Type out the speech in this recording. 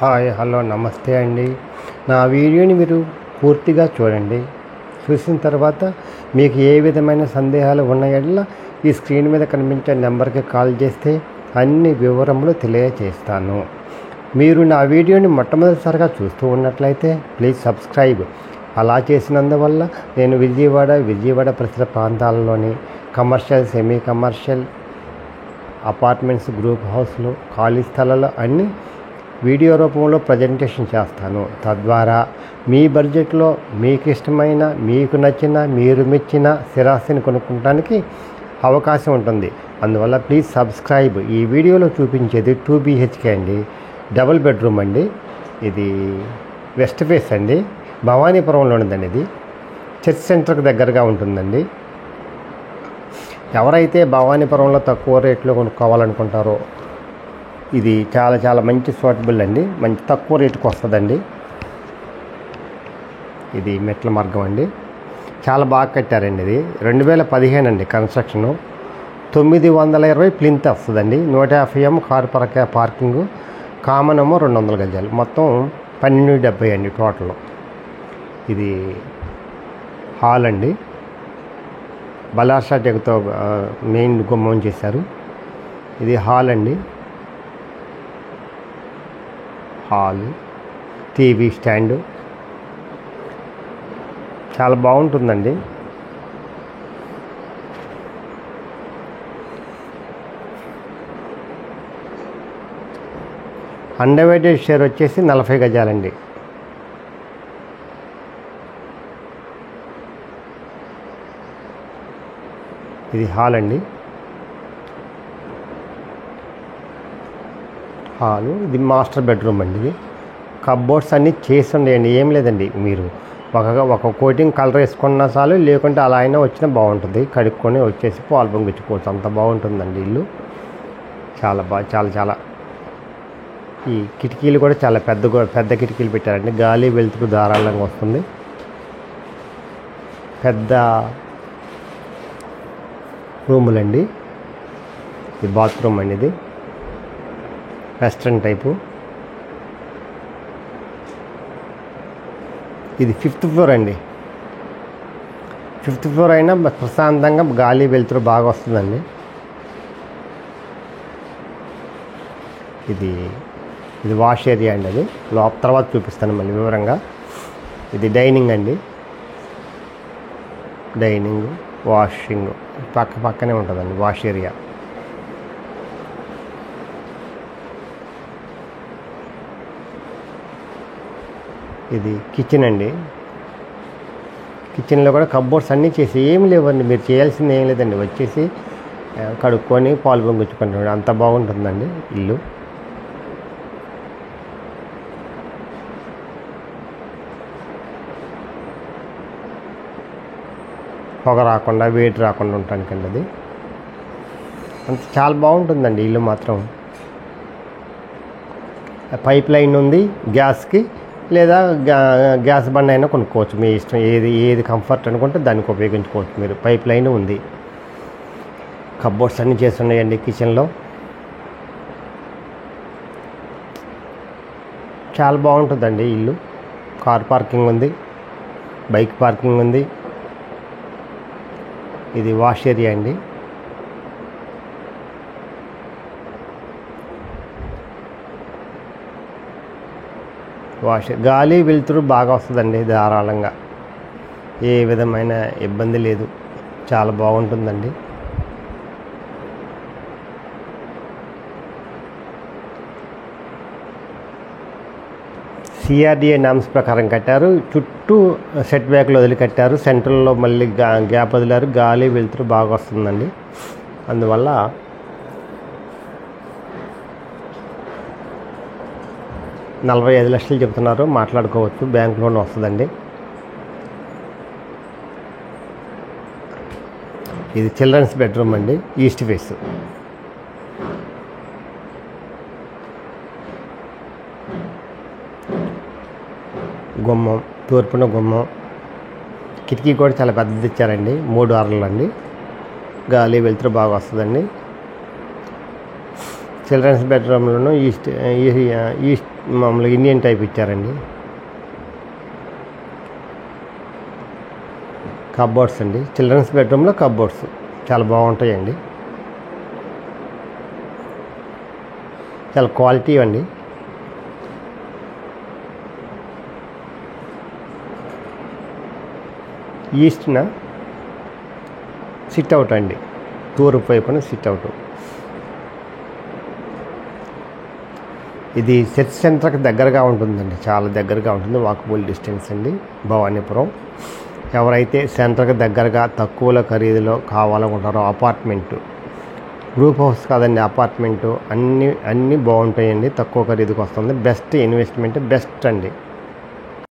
Hi hello నమస్తే అండి. నా వీడియోని మీరు పూర్తిగా చూడండి. చూసిన తర్వాత మీకు ఏ విధమైన సందేహాలు ఉన్న యెడల ఈ స్క్రీన్ మీద కనిపించే నెంబర్కి కాల్ చేస్తే అన్ని వివరములు తెలియజేస్తాను. మీరు నా వీడియోని మొట్టమొదటిసారిగా చూస్తూ ఉన్నట్లయితే ప్లీజ్ సబ్స్క్రైబ్. అలా చేసినందువల్ల నేను విజయవాడ పరిసర ప్రాంతాలలోని commercial, semi commercial, apartments, group హౌస్లు, ఖాళీ స్థలాలు అన్నీ వీడియో రూపంలో ప్రజెంటేషన్ చేస్తాను. తద్వారా మీ బడ్జెట్లో మీకు ఇష్టమైన, మీకు నచ్చిన, మీరు మెచ్చిన స్థిరాస్తిని కొనుక్కోవడానికి అవకాశం ఉంటుంది. అందువల్ల ప్లీజ్ సబ్స్క్రైబ్. ఈ వీడియోలో చూపించేది 2 BHK అండి, డబుల్ బెడ్రూమ్ అండి. ఇది వెస్ట్ ఫేస్ అండి, భవానీపురంలో ఉందండి. ఇది చర్చ్ సెంటర్కి దగ్గరగా ఉంటుందండి. ఎవరైతే భవానీపురంలో తక్కువ రేట్లో కొనుక్కోవాలనుకుంటారో ఇది చాలా మంచి సూటబుల్ అండి. మంచి తక్కువ రేటుకు వస్తుందండి. ఇది మెట్ల మార్గం అండి, చాలా బాగా కట్టారండి. ఇది 2015 అండి కన్స్ట్రక్షను. 920 ప్లింత్ వస్తుందండి. 150 కార్ పార్కింగు, కామన్ ఏమో 200 గజాలు, మొత్తం 1270 అండి టోటల్. ఇది హాల్ అండి, బలార్షా టెక్తో మెయిన్ గుమ్మం చేశారు. ఇది హాల్ అండి. హాల్, టీవీ స్టాండు చాలా బాగుంటుందండి. అన్డివైడెడ్ షేర్ వచ్చేసి 40 గజాలండి. ఇది హాల్ అండి. హాలు, ఇది మాస్టర్ బెడ్రూమ్ అండి. ఇది కబ్బోర్డ్స్ అన్నీ చేసి ఉండేయండి, ఏం లేదండి. మీరు ఒక కోటింగ్ కలర్ వేసుకున్నా చాలు, లేకుంటే అలా అయినా వచ్చినా బాగుంటుంది. కడుక్కొని వచ్చేసి పాలు పొంగించుకోవచ్చు, అంత బాగుంటుందండి ఇల్లు. చాలా ఈ కిటికీలు కూడా చాలా పెద్ద కిటికీలు పెట్టారండి. గాలి వెలుతురు ధారాళంగా వస్తుంది. పెద్ద రూములండి. ఇది బాత్రూమ్ అండి. ఇది వెస్ట్రన్ టైపు. ఇది 5th ఫ్లోర్ అండి. 5th ఫ్లోర్ అయినా ప్రశాంతంగా గాలి వెలుతురు బాగా వస్తుందండి. ఇది వాష్ ఏరియా అండి. అది తర్వాత చూపిస్తాను మళ్ళీ వివరంగా. ఇది డైనింగ్ అండి. డైనింగ్, వాషింగ్ పక్కనే ఉంటుందండి వాష్ ఏరియా. ఇది కిచెన్ అండి. కిచెన్లో కూడా కబ్బోర్డ్స్ అన్నీ చేసి ఏమి లేవండి. మీరు చేయాల్సింది ఏం లేదండి, వచ్చేసి కడుక్కొని పాలు పొంగించుకుంటాడు, అంత బాగుంటుందండి ఇల్లు. పొగ రాకుండా, వేడి రాకుండా ఉండటానికండి అది. అంత చాలా బాగుంటుందండి ఇల్లు మాత్రం. పైప్ లైన్ ఉంది గ్యాస్కి, లేదా గ్యాస్ బండ్ అయినా కొనుక్కోవచ్చు, మీ ఇష్టం. ఏది కంఫర్ట్ అనుకుంటే దానికి ఉపయోగించుకోవచ్చు మీరు. పైప్ లైన్ ఉంది. కబ్బోర్డ్స్ అన్నీ చేస్తున్నాయండి కిచెన్లో. చాలా బాగుంటుందండి ఇల్లు. కార్ పార్కింగ్ ఉంది, బైక్ పార్కింగ్ ఉంది. ఇది వాష్ ఏరియా అండి. గాలి వెలుతురు బాగా వస్తుందండి ధారాళంగా. ఏ విధమైన ఇబ్బంది లేదు, చాలా బాగుంటుందండి. CRDA నామ్స్ ప్రకారం కట్టారు. చుట్టూ సెట్ బ్యాక్లు వదిలి కట్టారు. సెంట్రల్లో మళ్ళీ గ్యాప్ వదిలారు. గాలి వెలుతురు బాగా వస్తుందండి. అందువల్ల 45 లక్షలు చెప్తున్నారు, మాట్లాడుకోవచ్చు. బ్యాంక్ లోన్ వస్తుందండి. ఇది చిల్డ్రన్స్ బెడ్రూమ్ అండి, ఈస్ట్ ఫేస్. గుమ్మం, తూర్పున గుమ్మం. కిటికీ కూడా చాలా పెద్దది ఇచ్చారండి, 3 అరలు అండి. గాలి వెలుతురు బాగా వస్తుందండి. చిల్డ్రన్స్ బెడ్రూమ్లోనూ ఈస్ట్ మామూలుగా ఇండియన్ టైప్ ఇచ్చారండి. కబోర్డ్స్ అండి, చిల్డ్రన్స్ బెడ్రూమ్లో కబోర్డ్స్ చాలా బాగుంటాయండి, చాలా క్వాలిటీ అండి. ఈస్ట్న సిట్ అవుట్ అండి, తూర్పు వైపున సిట్ అవుట్. ఇది చర్చ్ సెంటర్కి దగ్గరగా ఉంటుందండి, చాలా దగ్గరగా ఉంటుంది, వాకబుల్ డిస్టెన్స్ అండి భవానీపురం. ఎవరైతే సెంటర్కి దగ్గరగా తక్కువలో ఖరీదులో కావాలనుకుంటారో అపార్ట్మెంటు, గ్రూప్ హౌస్ కాదండి, అపార్ట్మెంటు అన్నీ బాగుంటాయండి, తక్కువ ఖరీదుకి వస్తుంది. బెస్ట్ ఇన్వెస్ట్మెంట్, బెస్ట్ అండి.